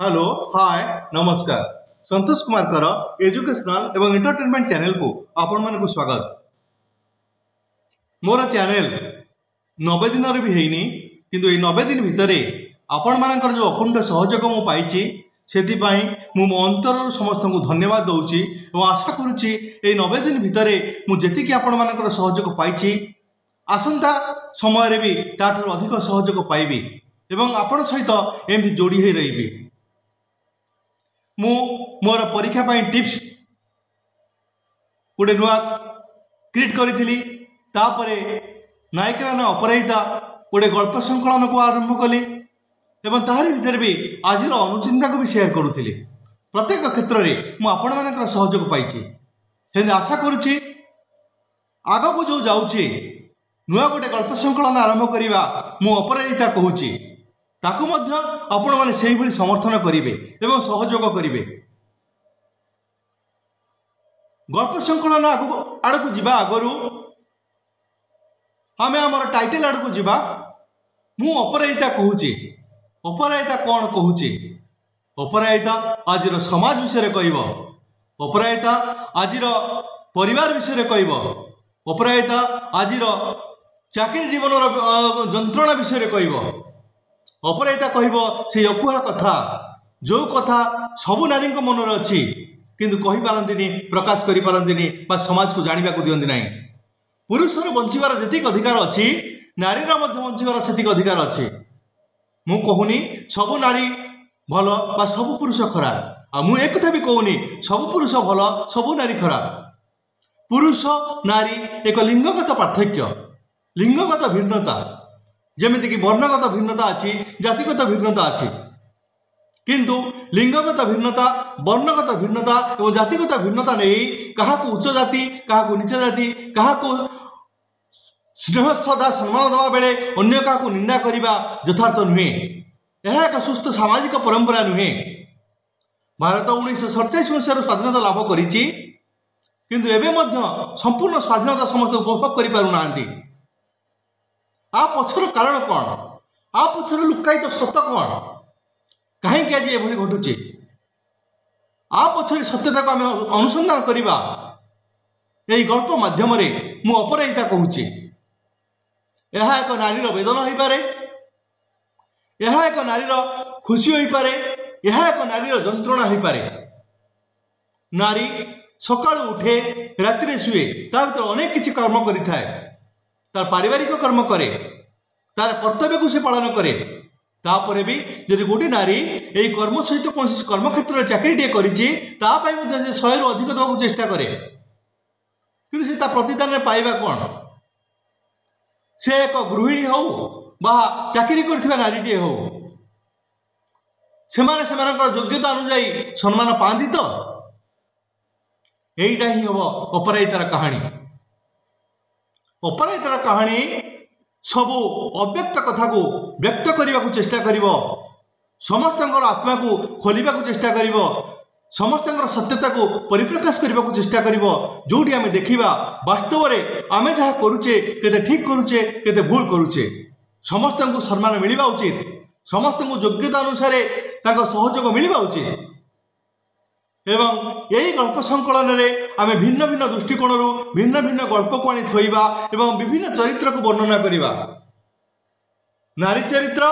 Hello hi नमस्कार संतोष कुमार कर educational एवं एंटरटेनमेंट चैनल को आपण मान स्वागत। मोर चैनल 90 दिन भी हैनी किंतु ये 90 दिन भितर आपण मानकर जो अखंड सहयोग मु पाइछि सेथिपाई मु मो अंतर समस्त को धन्यवाद दउछि और आशा करुछि ए 90 दिन भितर मु जेतिकी आपण मानकर सहयोग पाइछि आसंता समय रे भी ताठर अधिक सहयोग पाइबी एवं आपण सहित एमती जोड़ी हो रही। मु मोर परीक्षा पाई टिप्स गोटे नुआ क्रिएट करी तापरे नायिका ना अपराजिता गोटे गल्प संकलन को आरंभ कली एवं ताहारी भितर भी आज अनुचिंता को भी शेयर करुली। प्रत्येक क्षेत्र में मु आपण मानकर सहयोग पाइछि सेंति आशा करुछि आग को जो जाउछि नुआ गोटे गल्प संकलन आरंभ करवा मु अपराजिता कहूछि ताकू मध्य आपण माने सेही भली समर्थन करिवे एवं सहयोग करिवे। गल्प संकलन आड़कू जीवा आगरू आमे हमर टाइटल आड़कू जीवा मु अपराजिता कहूछि। अपराजिता कौन कहूछि? अपराजिता आजिर समाज विषय कहब, अपराजिता आजिर परिवार विषय कहब, अपराजिता आजिर चाकरी जीवन जंत्रणा विषय कहब, अपराजिता कहब से अकुहा कथा जो कथा सबु नारी मन अच्छी किंतु कहि पारंतिनी प्रकाश करि पारंतिनी बा समाज को जानिबा को दियंती नाही। पुरुषर बंचिबार जेतिक अधिकार अछि नारीर मध्य बंचिबार सेतिक अधिकार अछि। मु कहूनी सबु नारी भल बा सबु पुरुष खराब आ मु एक कथा भी कहूनी सबु पुरुष भल सबु नारी खराब। पुरुष नारी एक लिंगगत पार्थक्य लिंगगत भिन्नता जेमिति कि वर्णगत भिन्नता अच्छी जातिगत भिन्नता अच्छी किंतु लिंगगत भिन्नता वर्णगत भिन्नता और जातिगत भिन्नता नहीं क्या उच्च जाति क्या नीच जाति क्या स्नेह श्रद्धा सम्मान देवा बेले अन्य क्या निंदा करने यथार्थ नुहे। यह एक सुस्थ सामाजिक परंपरा नुहे। भारत 1947 मसीह स्वाधीनता लाभ करिछि किंतु एबे मध्य संपूर्ण स्वाधीनता समस्त उपभोग करि पारु नांती। आ पछर कारण कौन? आ पछर लुकायित सत्य कौन? कहीं आज ये घटुचे आ पछर सत्यता को आम अनुसंधान करवा यही गल्प माध्यम मु अपराजिता कहूची। यह एक नारीर वेदना हो पारे, यह एक नारीर खुशी हो पारे, यह एक नारीर जंत्रणा हो पारे। नारी सकाळु उठे राति शुए ता भीतर अनेक किछि कर्म करि थाए, तार पारिवारिक कर्म करे, तार कर्तव्य को से पालन करे। तापरे भी जदि गोटे नारी यही कर्म सहित कौन कर्म क्षेत्र में चाकरी करिछि तापाई मध्ये से 100 रु अधिक देवाक चेष्टा करे किंतु से ता प्रतिदान में पाइबा कौन? से एक गृहिणी हो बा चाकरी करथिबा नारीटी हो सेमाने सेमानकर योग्यता अनुसार सम्मान पाती तो यहीटा ही हम अपराजितार कहानी। अपराजितार कहानी सबु अव्यक्त कथा को व्यक्त करने को चेष्टा करिवो, समस्तंकर आत्मा को खोलिबा को चेष्टा करिवो, समस्तंकर सत्यता को परिप्रकाश करने को चेष्टा करिवो। जोटी आमे देखिबा वास्तव में आमे जहाँ करुचे केते ठीक करुचे केते भूल करुचे समस्त को सम्मान मिलवा उचित, समस्त को योग्यता अनुसार तांको सहयोग मिलवा उचित। एवं यही गल्प संकलन में आम भिन्न भिन्न दृष्टिकोण भिन्न भिन्न गल्प को आनी थोइबा एवं विभिन्न चरित्र को वर्णना करिबा। नारी चरित्र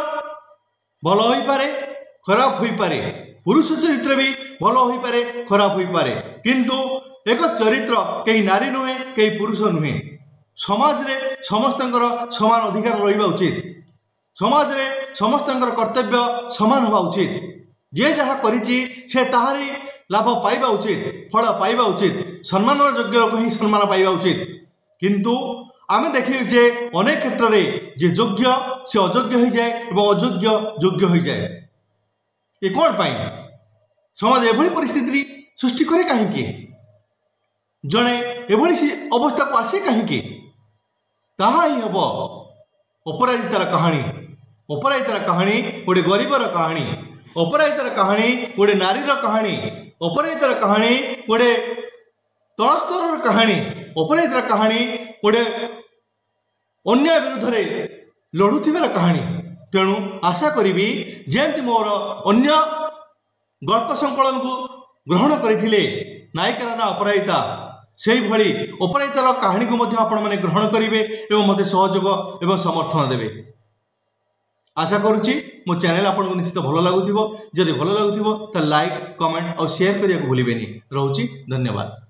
भल होई पारे खराब होई पारे, पुरुष चरित्र भी भल होई पारे खराब होई पारे किंतु एक चरित्र कहीं नारी नुहे कहीं पुरुष नुहे। समाज रे समस्तंकर समान अधिकार रहिबा उचित, समाज रे समस्तंकर कर्तव्य समान होबा उचित। जे जहाँ करिछि से ताहारी लाभ पाइबा उचित, फल पाइबा उचित, सम्मान योग्य लोक ही सम्मान पाइबा उचित। किंतु आमे देखिए जे अनेक क्षेत्र में जे योग्य से अयोग्य हो जाए और अयोग्य योग्य हो जाए। ये कौन पाई समाज एभली परिस्थिति सृष्टि करे कहीं जड़े एभली अवस्था को आसे कहीं ताहा ही हम अपराजितार कहानी। अपराजितार कहानी गोटे गरीबर कहानी, अपराजितार कहानी गोटे नारीर कहानी, अपराजितार कहानी गोटे तलस्तर कहानी, अपराजितार कहानी गोटे अन्याय विरुद्ध लड़ुथिबार कहानी। तेणु आशा करी जमती मोर अन्य गल्प संकलन को ग्रहण करते नायिकार ना अपराजिता से भली अपराजितार कहानी को आपण मैंने ग्रहण करेंगे और मत सहयोग और समर्थन देवे। आशा करुच्ची मो चैनल आपको निश्चित भल लगुव जदि भल लगुव तो लाइक कमेंट और शेयर करने को भूलें। रोची धन्यवाद।